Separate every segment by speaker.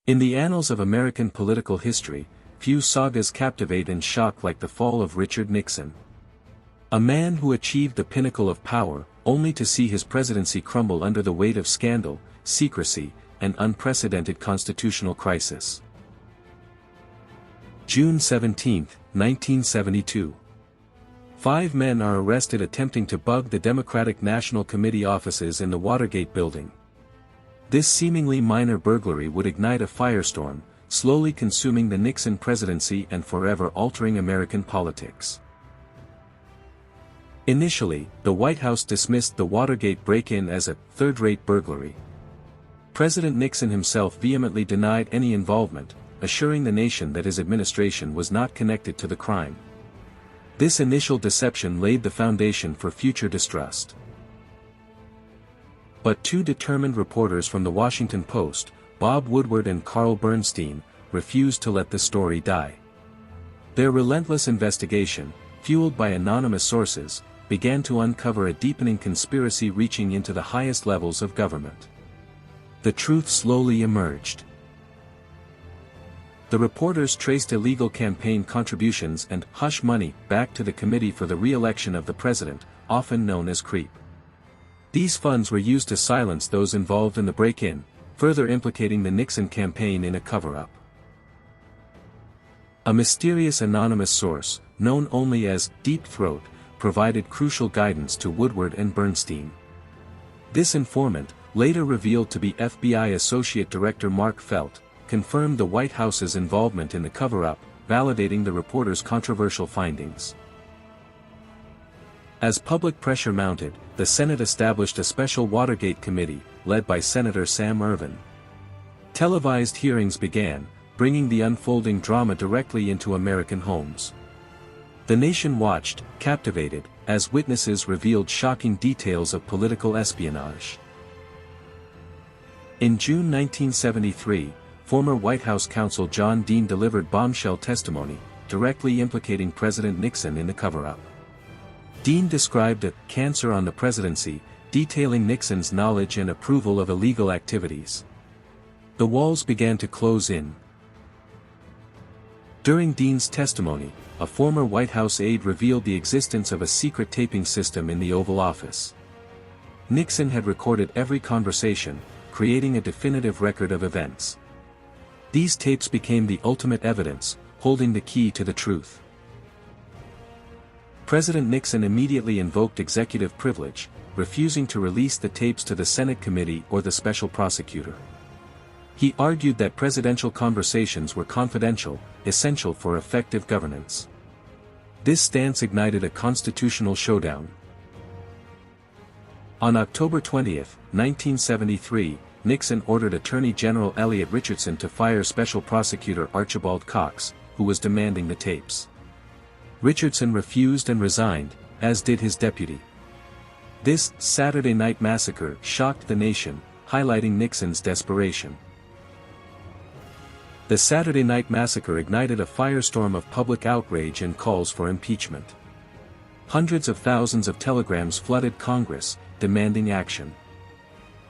Speaker 1: In the annals of American political history, few sagas captivate and shock like the fall of Richard Nixon. A man who achieved the pinnacle of power, only to see his presidency crumble under the weight of scandal, secrecy, and unprecedented constitutional crisis. June 17, 1972. 5 men are arrested attempting to bug the Democratic National Committee offices in the Watergate building. This seemingly minor burglary would ignite a firestorm, slowly consuming the Nixon presidency and forever altering American politics. Initially, the White House dismissed the Watergate break-in as a third-rate burglary. President Nixon himself vehemently denied any involvement, assuring the nation that his administration was not connected to the crime. This initial deception laid the foundation for future distrust. But 2 determined reporters from the Washington Post, Bob Woodward and Carl Bernstein, refused to let the story die. Their relentless investigation, fueled by anonymous sources, began to uncover a deepening conspiracy reaching into the highest levels of government. The truth slowly emerged. The reporters traced illegal campaign contributions and hush money back to the Committee for the Re-election of the President, often known as CREEP. These funds were used to silence those involved in the break-in, further implicating the Nixon campaign in a cover-up. A mysterious anonymous source, known only as Deep Throat, provided crucial guidance to Woodward and Bernstein. This informant, later revealed to be FBI Associate Director Mark Felt, confirmed the White House's involvement in the cover-up, validating the reporters' controversial findings. As public pressure mounted, the Senate established a special Watergate committee, led by Senator Sam Ervin. Televised hearings began, bringing the unfolding drama directly into American homes. The nation watched, captivated, as witnesses revealed shocking details of political espionage. In June 1973, former White House counsel John Dean delivered bombshell testimony, directly implicating President Nixon in the cover-up. Dean described a cancer on the presidency, detailing Nixon's knowledge and approval of illegal activities. The walls began to close in. During Dean's testimony, a former White House aide revealed the existence of a secret taping system in the Oval Office. Nixon had recorded every conversation, creating a definitive record of events. These tapes became the ultimate evidence, holding the key to the truth. President Nixon immediately invoked executive privilege, refusing to release the tapes to the Senate committee or the special prosecutor. He argued that presidential conversations were confidential, essential for effective governance. This stance ignited a constitutional showdown. On October 20, 1973, Nixon ordered Attorney General Elliot Richardson to fire Special Prosecutor Archibald Cox, who was demanding the tapes. Richardson refused and resigned, as did his deputy. This Saturday Night Massacre shocked the nation, highlighting Nixon's desperation. The Saturday Night Massacre ignited a firestorm of public outrage and calls for impeachment. Hundreds of thousands of telegrams flooded Congress, demanding action.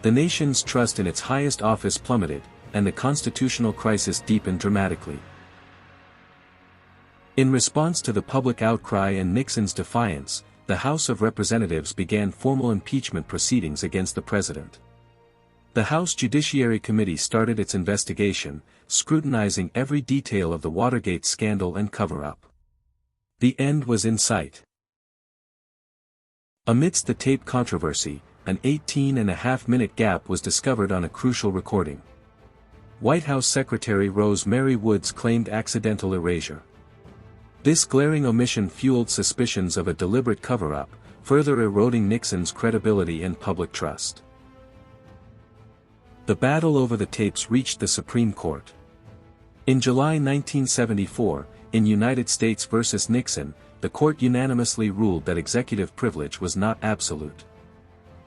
Speaker 1: The nation's trust in its highest office plummeted, and the constitutional crisis deepened dramatically. In response to the public outcry and Nixon's defiance, the House of Representatives began formal impeachment proceedings against the president. The House Judiciary Committee started its investigation, scrutinizing every detail of the Watergate scandal and cover-up. The end was in sight. Amidst the tape controversy, an 18.5-minute gap was discovered on a crucial recording. White House Secretary Rose Mary Woods claimed accidental erasure. This glaring omission fueled suspicions of a deliberate cover-up, further eroding Nixon's credibility and public trust. The battle over the tapes reached the Supreme Court. In July 1974, in United States v. Nixon, the court unanimously ruled that executive privilege was not absolute.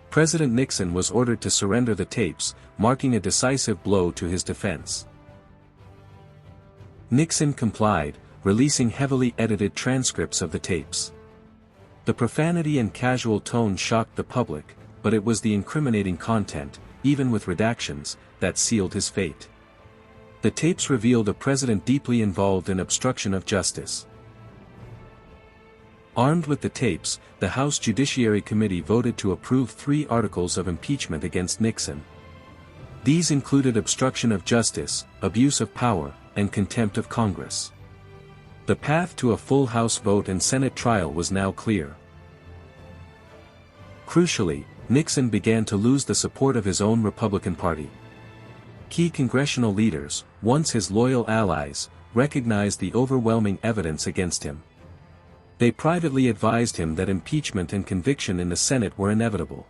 Speaker 1: President Nixon was ordered to surrender the tapes, marking a decisive blow to his defense. Nixon complied, releasing heavily edited transcripts of the tapes. The profanity and casual tone shocked the public, but it was the incriminating content, even with redactions, that sealed his fate. The tapes revealed a president deeply involved in obstruction of justice. Armed with the tapes, the House Judiciary Committee voted to approve 3 articles of impeachment against Nixon. These included obstruction of justice, abuse of power, and contempt of Congress. The path to a full House vote and Senate trial was now clear. Crucially, Nixon began to lose the support of his own Republican Party. Key congressional leaders, once his loyal allies, recognized the overwhelming evidence against him. They privately advised him that impeachment and conviction in the Senate were inevitable.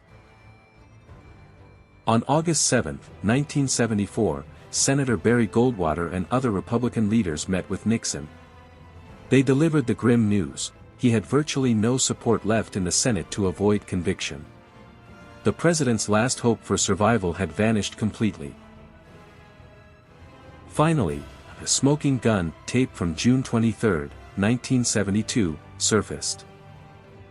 Speaker 1: On August 7, 1974, Senator Barry Goldwater and other Republican leaders met with Nixon. They delivered the grim news: he had virtually no support left in the Senate to avoid conviction. The president's last hope for survival had vanished completely. Finally, a smoking gun tape from June 23, 1972, surfaced.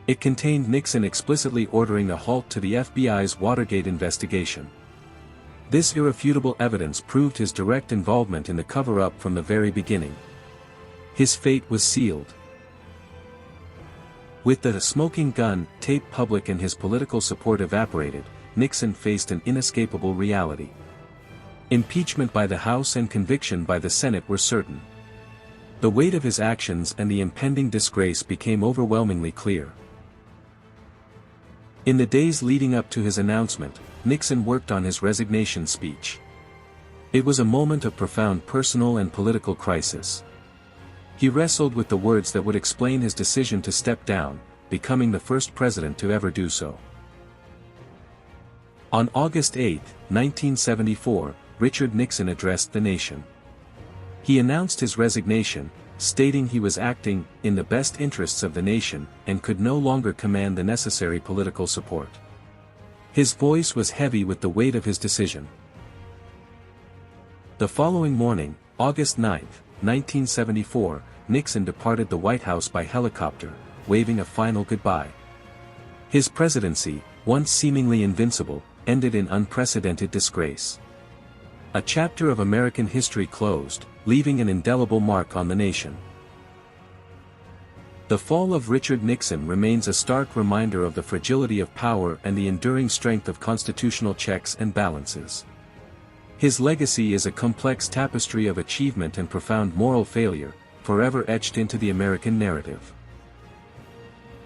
Speaker 1: It contained Nixon explicitly ordering a halt to the FBI's Watergate investigation. This irrefutable evidence proved his direct involvement in the cover-up from the very beginning. His fate was sealed. With the smoking gun tape public and his political support evaporated, Nixon faced an inescapable reality. Impeachment by the House and conviction by the Senate were certain. The weight of his actions and the impending disgrace became overwhelmingly clear. In the days leading up to his announcement, Nixon worked on his resignation speech. It was a moment of profound personal and political crisis. He wrestled with the words that would explain his decision to step down, becoming the first president to ever do so. On August 8, 1974, Richard Nixon addressed the nation. He announced his resignation, stating he was acting in the best interests of the nation and could no longer command the necessary political support. His voice was heavy with the weight of his decision. The following morning, August 9, 1974, Nixon departed the White House by helicopter, waving a final goodbye. His presidency, once seemingly invincible, ended in unprecedented disgrace. A chapter of American history closed, leaving an indelible mark on the nation. The fall of Richard Nixon remains a stark reminder of the fragility of power and the enduring strength of constitutional checks and balances. His legacy is a complex tapestry of achievement and profound moral failure, forever etched into the American narrative.